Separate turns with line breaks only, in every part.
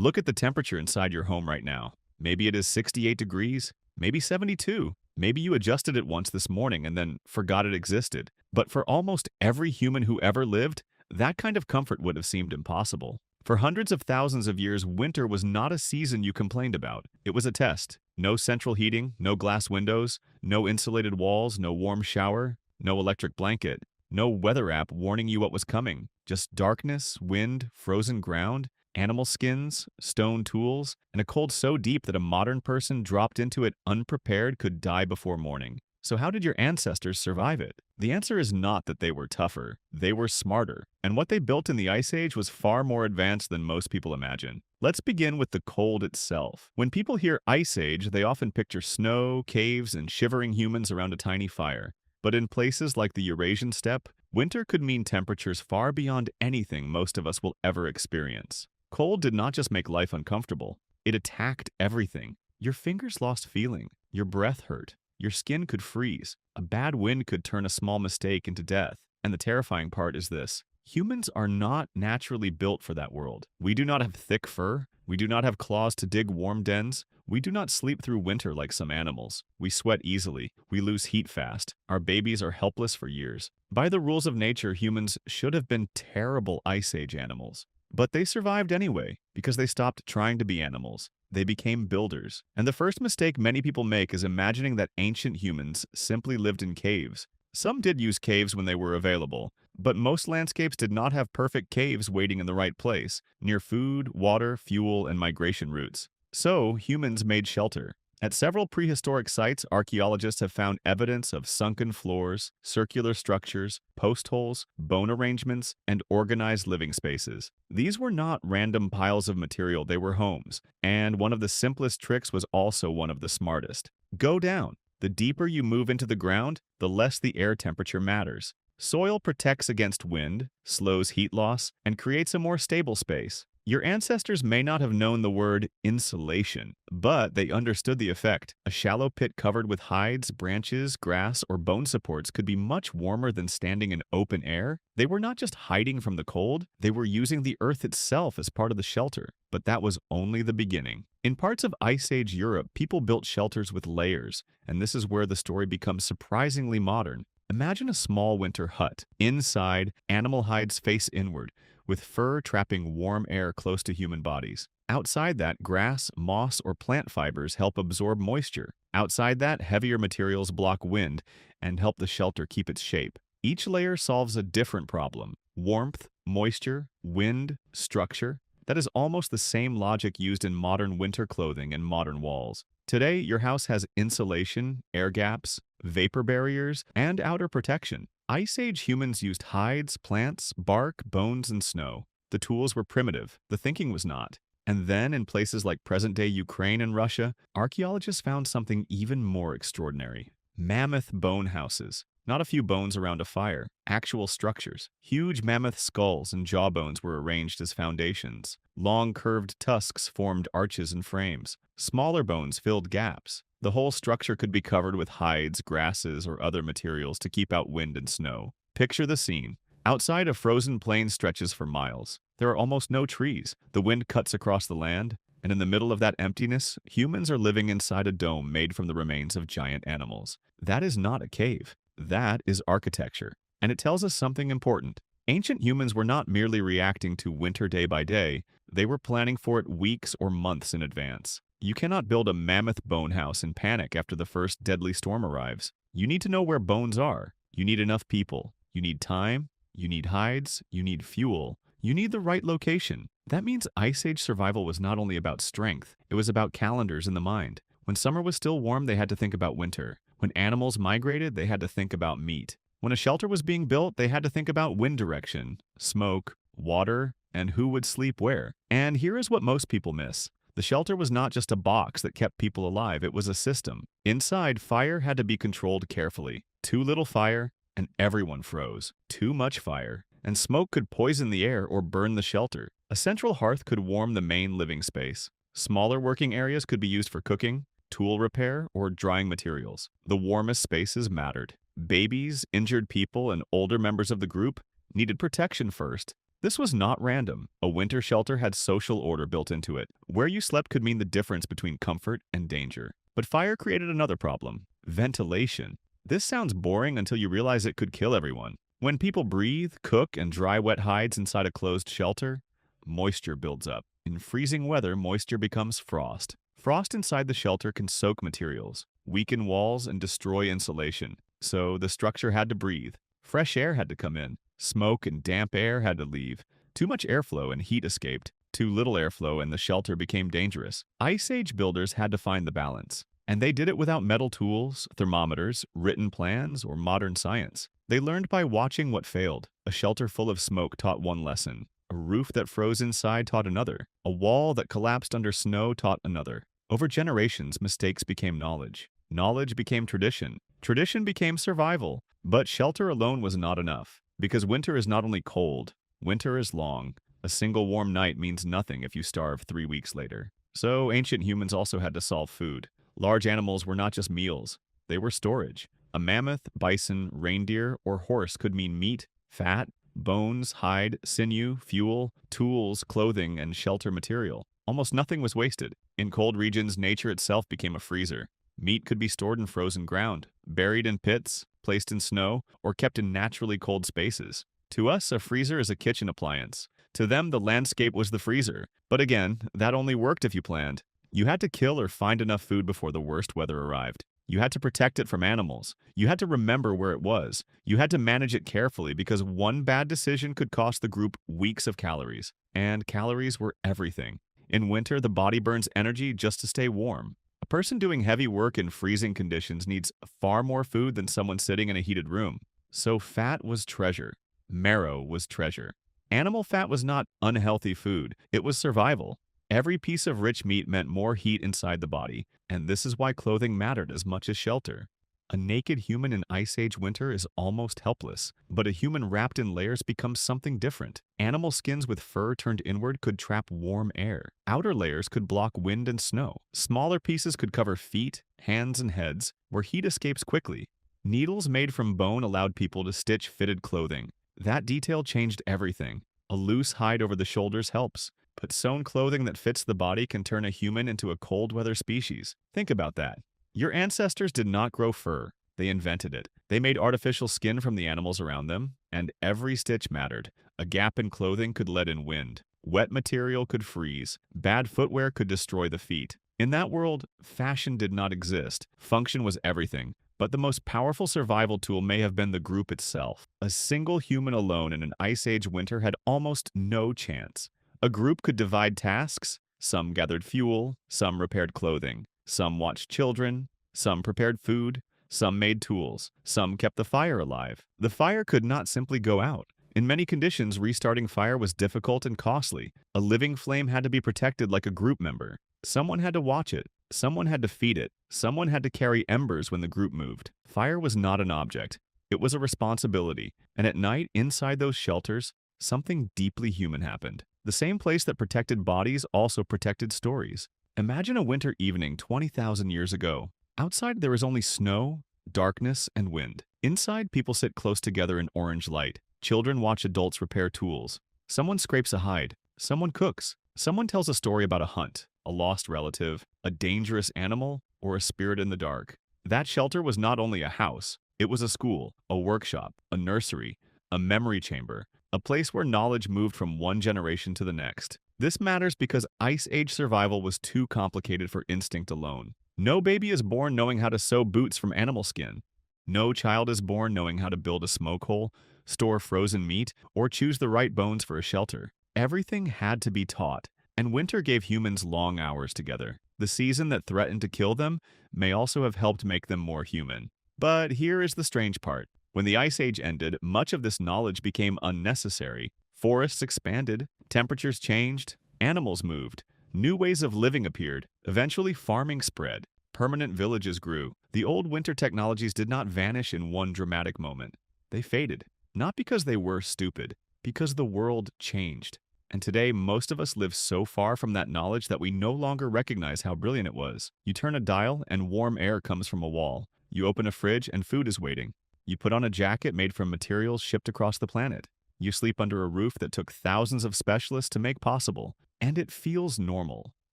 Look at the temperature inside your home right now. Maybe it is 68 degrees, maybe 72. Maybe you adjusted it once this morning and then forgot it existed. But for almost every human who ever lived, that kind of comfort would have seemed impossible. For hundreds of thousands of years, winter was not a season you complained about. It was a test. No central heating, no glass windows, no insulated walls, no warm shower, no electric blanket, no weather app warning you what was coming. Just darkness, wind, frozen ground, animal skins, stone tools, and a cold so deep that a modern person dropped into it unprepared could die before morning. So how did your ancestors survive it? The answer is not that they were tougher, they were smarter, and what they built in the Ice Age was far more advanced than most people imagine. Let's begin with the cold itself. When people hear Ice Age, they often picture snow, caves, and shivering humans around a tiny fire. But in places like the Eurasian steppe, winter could mean temperatures far beyond anything most of us will ever experience. Cold did not just make life uncomfortable, it attacked everything. Your fingers lost feeling, your breath hurt, your skin could freeze, a bad wind could turn a small mistake into death. And the terrifying part is this: humans are not naturally built for that world. We do not have thick fur, we do not have claws to dig warm dens, we do not sleep through winter like some animals. We sweat easily, we lose heat fast, our babies are helpless for years. By the rules of nature, humans should have been terrible Ice Age animals. But they survived anyway, because they stopped trying to be animals. They became builders. And the first mistake many people make is imagining that ancient humans simply lived in caves. Some did use caves when they were available, but most landscapes did not have perfect caves waiting in the right place, near food, water, fuel, and migration routes. So, humans made shelter. At several prehistoric sites, archaeologists have found evidence of sunken floors, circular structures, post holes, bone arrangements, and organized living spaces. These were not random piles of material, they were homes. And one of the simplest tricks was also one of the smartest. Go down. The deeper you move into the ground, the less the air temperature matters. Soil protects against wind, slows heat loss, and creates a more stable space. Your ancestors may not have known the word insulation, but they understood the effect. A shallow pit covered with hides, branches, grass, or bone supports could be much warmer than standing in open air. They were not just hiding from the cold, they were using the earth itself as part of the shelter. But that was only the beginning. In parts of Ice Age Europe, people built shelters with layers, and this is where the story becomes surprisingly modern. Imagine a small winter hut. Inside, animal hides face inward, with fur trapping warm air close to human bodies. Outside that, grass, moss, or plant fibers help absorb moisture. Outside that, heavier materials block wind and help the shelter keep its shape. Each layer solves a different problem: warmth, moisture, wind, structure. That is almost the same logic used in modern winter clothing and modern walls. Today, your house has insulation, air gaps, vapor barriers, and outer protection. Ice Age humans used hides, plants, bark, bones, and snow. The tools were primitive, the thinking was not. And then, in places like present-day Ukraine and Russia, archaeologists found something even more extraordinary: mammoth bone houses. Not a few bones around a fire, actual structures. Huge mammoth skulls and jawbones were arranged as foundations. Long curved tusks formed arches and frames. Smaller bones filled gaps. The whole structure could be covered with hides, grasses, or other materials to keep out wind and snow. Picture the scene. Outside, a frozen plain stretches for miles. There are almost no trees. The wind cuts across the land, and in the middle of that emptiness, humans are living inside a dome made from the remains of giant animals. That is not a cave. That is architecture. And it tells us something important. Ancient humans were not merely reacting to winter day by day, they were planning for it weeks or months in advance. You cannot build a mammoth bone house in panic after the first deadly storm arrives. You need to know where bones are. You need enough people. You need time. You need hides. You need fuel. You need the right location. That means Ice Age survival was not only about strength, it was about calendars in the mind. When summer was still warm, they had to think about winter. When animals migrated, they had to think about meat. When a shelter was being built, they had to think about wind direction, smoke, water, and who would sleep where. And here is what most people miss. The shelter was not just a box that kept people alive, it was a system. Inside, fire had to be controlled carefully. Too little fire, and everyone froze. Too much fire, and smoke could poison the air or burn the shelter. A central hearth could warm the main living space. Smaller working areas could be used for cooking, tool repair, or drying materials. The warmest spaces mattered. Babies, injured people, and older members of the group needed protection first, This was not random. A winter shelter had social order built into it. Where you slept could mean the difference between comfort and danger. But fire created another problem: ventilation. This sounds boring until you realize it could kill everyone. When people breathe, cook, and dry wet hides inside a closed shelter, moisture builds up. In freezing weather, moisture becomes frost. Frost inside the shelter can soak materials, weaken walls, and destroy insulation. So the structure had to breathe. Fresh air had to come in. Smoke and damp air had to leave. Too much airflow and heat escaped. Too little airflow and the shelter became dangerous. Ice Age builders had to find the balance. And they did it without metal tools, thermometers, written plans, or modern science. They learned by watching what failed. A shelter full of smoke taught one lesson. A roof that froze inside taught another. A wall that collapsed under snow taught another. Over generations, mistakes became knowledge. Knowledge became tradition. Tradition became survival. But shelter alone was not enough. Because winter is not only cold, winter is long. A single warm night means nothing if you starve 3 weeks later. So ancient humans also had to solve food. Large animals were not just meals, they were storage. A mammoth, bison, reindeer, or horse could mean meat, fat, bones, hide, sinew, fuel, tools, clothing, and shelter material. Almost nothing was wasted. In cold regions, nature itself became a freezer. Meat could be stored in frozen ground, buried in pits, placed in snow, or kept in naturally cold spaces. To us, a freezer is a kitchen appliance. To them, the landscape was the freezer. But again, that only worked if you planned. You had to kill or find enough food before the worst weather arrived. You had to protect it from animals. You had to remember where it was. You had to manage it carefully because one bad decision could cost the group weeks of calories. And calories were everything. In winter, the body burns energy just to stay warm. A person doing heavy work in freezing conditions needs far more food than someone sitting in a heated room. So fat was treasure. Marrow was treasure. Animal fat was not unhealthy food. It was survival. Every piece of rich meat meant more heat inside the body, and this is why clothing mattered as much as shelter. A naked human in Ice Age winter is almost helpless, but a human wrapped in layers becomes something different. Animal skins with fur turned inward could trap warm air. Outer layers could block wind and snow. Smaller pieces could cover feet, hands, and heads, where heat escapes quickly. Needles made from bone allowed people to stitch fitted clothing. That detail changed everything. A loose hide over the shoulders helps, but sewn clothing that fits the body can turn a human into a cold-weather species. Think about that. Your ancestors did not grow fur. They invented it. They made artificial skin from the animals around them, and every stitch mattered. A gap in clothing could let in wind. Wet material could freeze. Bad footwear could destroy the feet. In that world, fashion did not exist. Function was everything. But the most powerful survival tool may have been the group itself. A single human alone in an Ice Age winter had almost no chance. A group could divide tasks. Some gathered fuel, some repaired clothing, some watched children, some prepared food, some made tools, some kept the fire alive. The fire could not simply go out. In many conditions, restarting fire was difficult and costly. A living flame had to be protected like a group member. Someone had to watch it. Someone had to feed it. Someone had to carry embers when the group moved. Fire was not an object. It was a responsibility. And at night, inside those shelters, something deeply human happened. The same place that protected bodies also protected stories. Imagine a winter evening 20,000 years ago. Outside there is only snow, darkness, and wind. Inside, people sit close together in orange light. Children watch adults repair tools. Someone scrapes a hide. Someone cooks. Someone tells a story about a hunt, a lost relative, a dangerous animal, or a spirit in the dark. That shelter was not only a house. It was a school, a workshop, a nursery, a memory chamber, a place where knowledge moved from one generation to the next. This matters because Ice Age survival was too complicated for instinct alone. No baby is born knowing how to sew boots from animal skin. No child is born knowing how to build a smoke hole, store frozen meat, or choose the right bones for a shelter. Everything had to be taught, and winter gave humans long hours together. The season that threatened to kill them may also have helped make them more human. But here is the strange part. When the Ice Age ended, much of this knowledge became unnecessary. Forests expanded, temperatures changed, animals moved, new ways of living appeared. Eventually, farming spread. Permanent villages grew. The old winter technologies did not vanish in one dramatic moment. They faded, not because they were stupid, because the world changed. And today, most of us live so far from that knowledge that we no longer recognize how brilliant it was. You turn a dial and warm air comes from a wall. You open a fridge and food is waiting. You put on a jacket made from materials shipped across the planet. You sleep under a roof that took thousands of specialists to make possible, and it feels normal.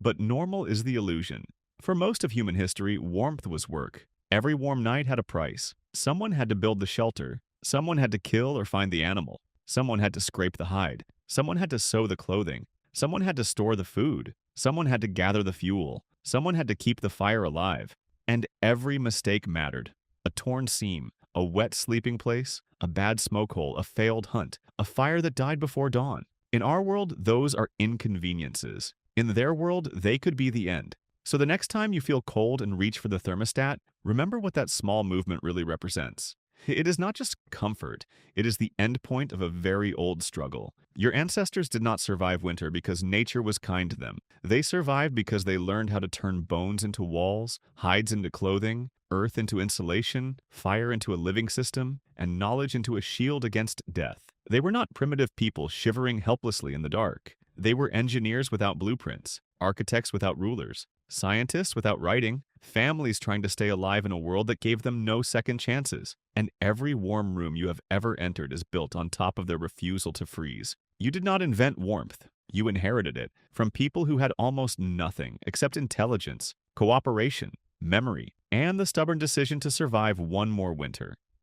But normal is the illusion. For most of human history, warmth was work. Every warm night had a price. Someone had to build the shelter. Someone had to kill or find the animal. Someone had to scrape the hide. Someone had to sew the clothing. Someone had to store the food. Someone had to gather the fuel. Someone had to keep the fire alive. And every mistake mattered. A torn seam, a wet sleeping place, a bad smoke hole, a failed hunt, a fire that died before dawn. In our world, those are inconveniences. In their world, they could be the end. So the next time you feel cold and reach for the thermostat, remember what that small movement really represents. It is not just comfort, it is the end point of a very old struggle. Your ancestors did not survive winter because nature was kind to them. They survived because they learned how to turn bones into walls, hides into clothing, earth into insulation, fire into a living system, and knowledge into a shield against death. They were not primitive people shivering helplessly in the dark. They were engineers without blueprints, architects without rulers, scientists without writing, families trying to stay alive in a world that gave them no second chances. And every warm room you have ever entered is built on top of their refusal to freeze. You did not invent warmth. You inherited it from people who had almost nothing except intelligence, cooperation, memory, and the stubborn decision to survive one more winter.